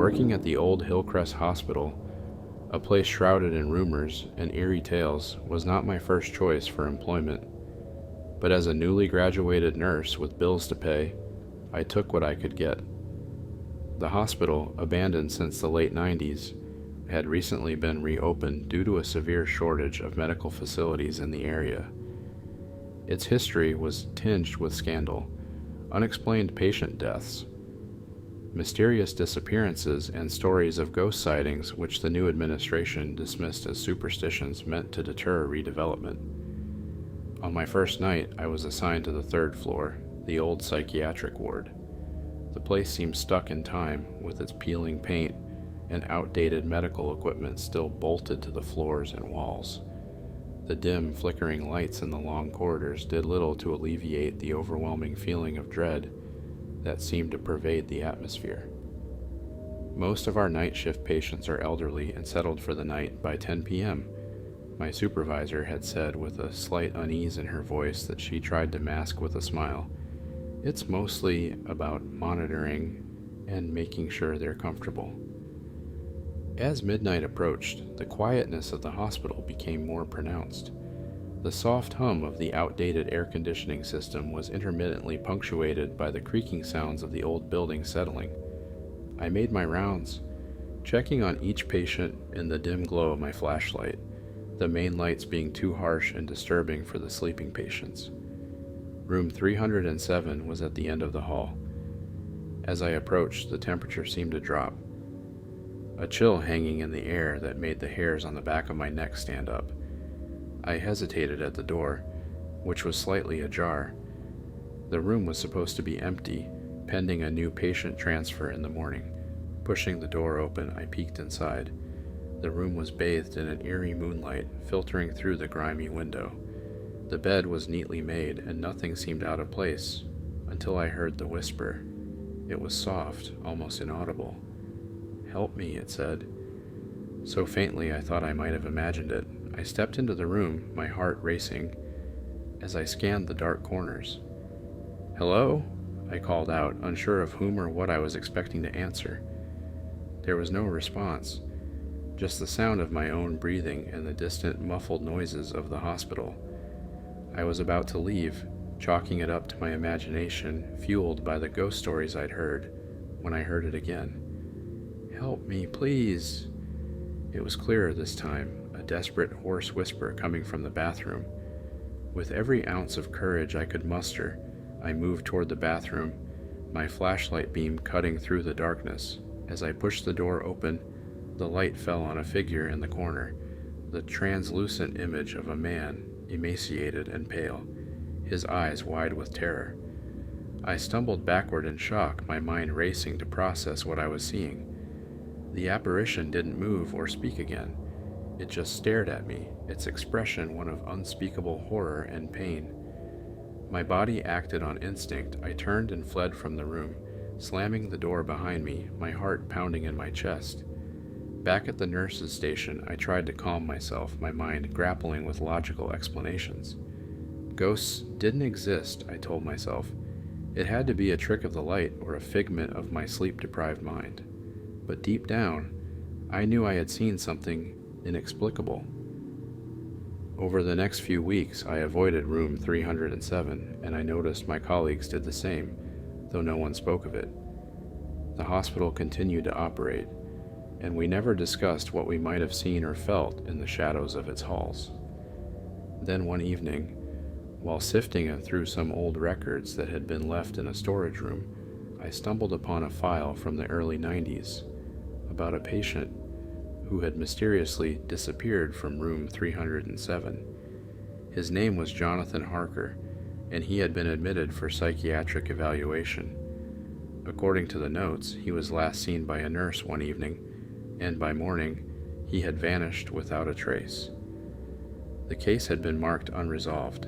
Working at the old Hillcrest Hospital, a place shrouded in rumors and eerie tales, was not my first choice for employment. But as a newly graduated nurse with bills to pay, I took what I could get. The hospital, abandoned since the late 90s, had recently been reopened due to a severe shortage of medical facilities in the area. Its history was tinged with scandal, unexplained patient deaths, mysterious disappearances, and stories of ghost sightings which the new administration dismissed as superstitions meant to deter redevelopment. On my first night, I was assigned to the third floor, the old psychiatric ward. The place seemed stuck in time, with its peeling paint and outdated medical equipment still bolted to the floors and walls. The dim, flickering lights in the long corridors did little to alleviate the overwhelming feeling of dread that seemed to pervade the atmosphere. Most of our night shift patients are elderly and settled for the night by 10 p.m., my supervisor had said with a slight unease in her voice that she tried to mask with a smile. It's mostly about monitoring and making sure they're comfortable. As midnight approached, the quietness of the hospital became more pronounced. The soft hum of the outdated air conditioning system was intermittently punctuated by the creaking sounds of the old building settling. I made my rounds, checking on each patient in the dim glow of my flashlight, the main lights being too harsh and disturbing for the sleeping patients. Room 307 was at the end of the hall. As I approached, the temperature seemed to drop, a chill hanging in the air that made the hairs on the back of my neck stand up. I hesitated at the door, which was slightly ajar. The room was supposed to be empty, pending a new patient transfer in the morning. Pushing the door open, I peeked inside. The room was bathed in an eerie moonlight filtering through the grimy window. The bed was neatly made, and nothing seemed out of place, until I heard the whisper. It was soft, almost inaudible. "Help me," it said. So faintly I thought I might have imagined it. I stepped into the room, my heart racing, as I scanned the dark corners. "Hello?" I called out, unsure of whom or what I was expecting to answer. There was no response, just the sound of my own breathing and the distant, muffled noises of the hospital. I was about to leave, chalking it up to my imagination, fueled by the ghost stories I'd heard, when I heard it again. "Help me, please." It was clearer this time, a desperate, hoarse whisper coming from the bathroom. With every ounce of courage I could muster, I moved toward the bathroom, my flashlight beam cutting through the darkness. As I pushed the door open, the light fell on a figure in the corner, the translucent image of a man, emaciated and pale, his eyes wide with terror. I stumbled backward in shock, my mind racing to process what I was seeing. The apparition didn't move or speak again. It just stared at me, its expression one of unspeakable horror and pain. My body acted on instinct. I turned and fled from the room, slamming the door behind me, my heart pounding in my chest. Back at the nurse's station, I tried to calm myself, my mind grappling with logical explanations. Ghosts didn't exist, I told myself. It had to be a trick of the light or a figment of my sleep-deprived mind. But deep down, I knew I had seen something inexplicable. Over the next few weeks, I avoided room 307, and I noticed my colleagues did the same, though no one spoke of it. The hospital continued to operate, and we never discussed what we might have seen or felt in the shadows of its halls. Then one evening, while sifting through some old records that had been left in a storage room, I stumbled upon a file from the early 90s about a patient who had mysteriously disappeared from room 307. His name was Jonathan Harker, and he had been admitted for psychiatric evaluation. According to the notes, he was last seen by a nurse one evening, and by morning, he had vanished without a trace. The case had been marked unresolved.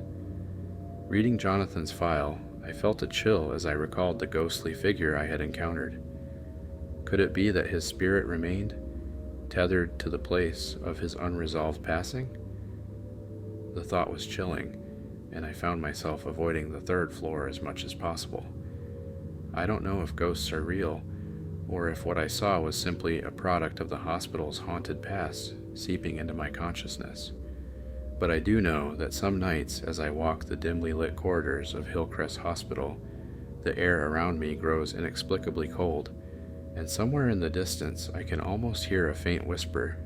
Reading Jonathan's file, I felt a chill as I recalled the ghostly figure I had encountered. Could it be that his spirit remained, tethered to the place of his unresolved passing? The thought was chilling, and I found myself avoiding the third floor as much as possible. I don't know if ghosts are real, or if what I saw was simply a product of the hospital's haunted past seeping into my consciousness. But I do know that some nights as I walk the dimly lit corridors of Hillcrest Hospital, the air around me grows inexplicably cold, and somewhere in the distance I can almost hear a faint whisper